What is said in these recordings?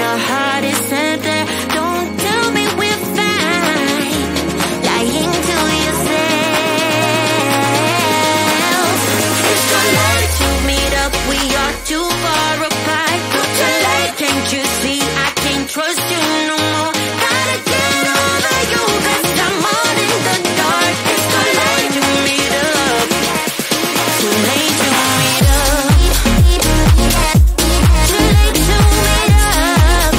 your heart is empty. Don't tell me we're fine, lying to yourself. It's too late to meet up, we are too far apart. Too late, can't you see I can't trust you no more? Gotta get over you, 'cause I'm all in the dark. It's too late to meet up, too late to meet up, too late to meet up.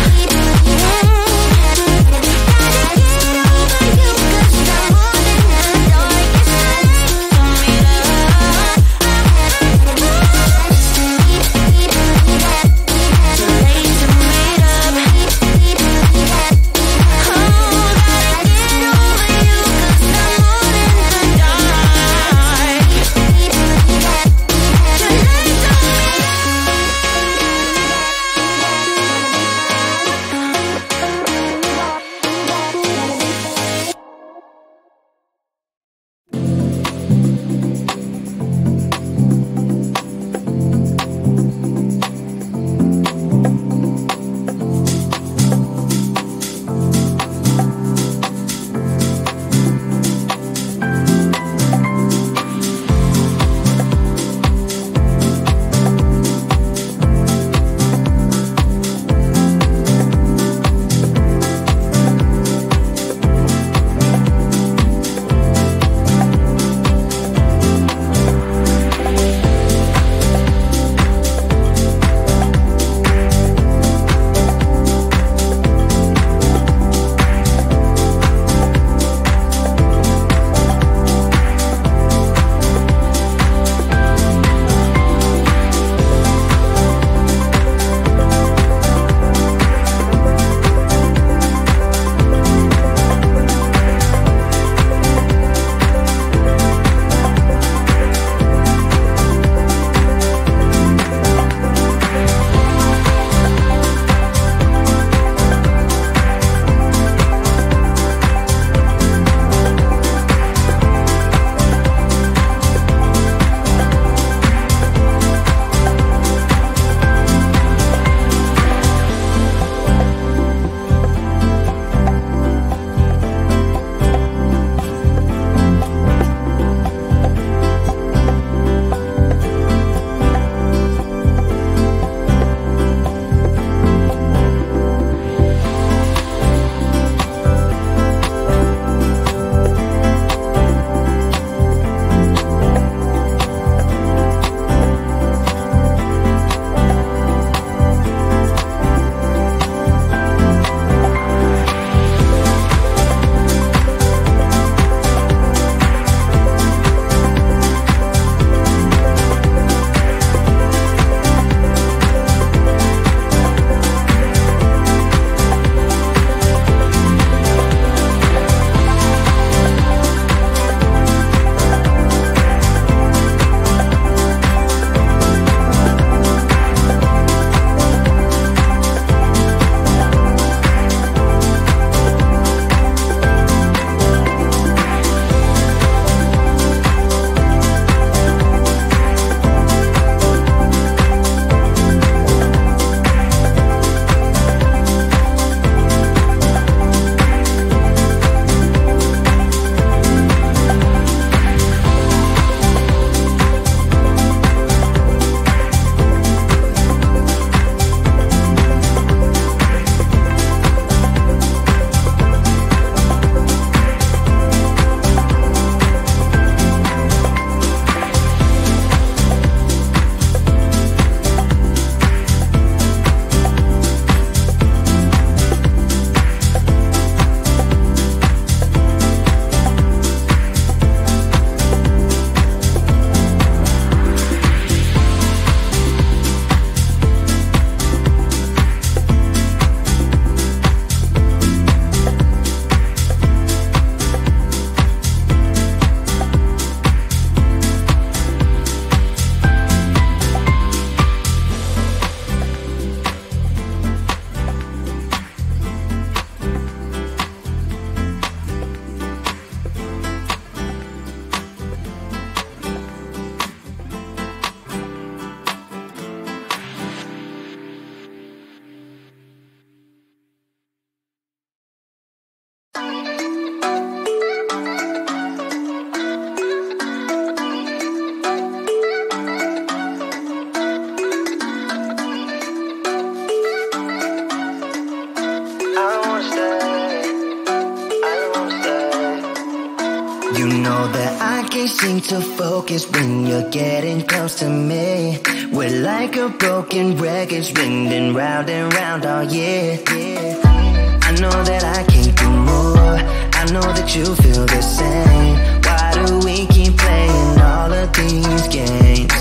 can't seem to focus when you're getting close to me. We're like a broken record spinning round and round all year. I know that I can't do more, I know that you feel the same. Why do we keep playing all of these games?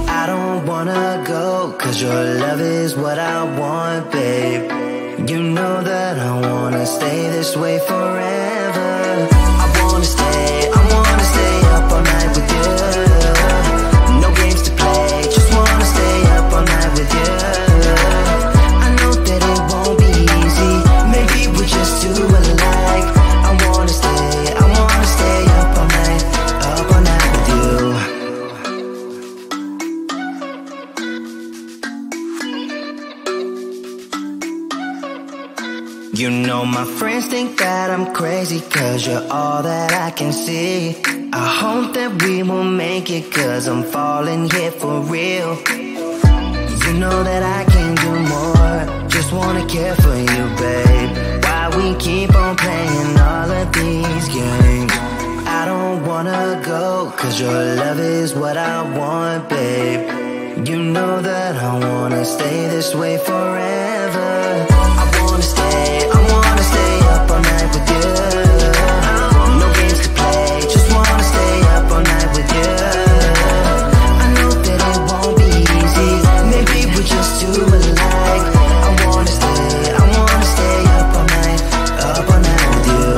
I don't wanna go, cause your love is what I want, babe. You know that I wanna stay this way forever. I wanna stay up all night with you. No games to play, just wanna stay up all night with you. I know that it won't be easy, maybe we're just too alike. I wanna stay up all night with you. You know my friends think that I'm crazy, cause you're all that I can see. I hope that we will make it, cause I'm falling here for real. You know that I can't do more, just wanna care for you, babe. Why we keep on playing all of these games? I don't wanna go, cause your love is what I want, babe. You know that I wanna stay this way forever. I wanna stay up all night with you. No games to play, just wanna stay up all night with you. I know that it won't be easy, maybe we're just too alike. I wanna stay up all night with you.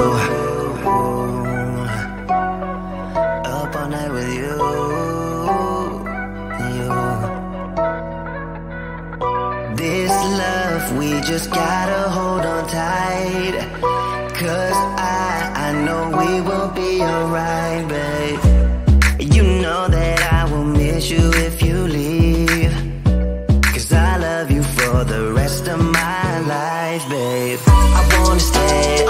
Up all night with you. This love, we just gotta hold on tight, cause I know we will be alright, babe. You know that I will miss you if you leave, cause I love you for the rest of my life, babe. I wanna stay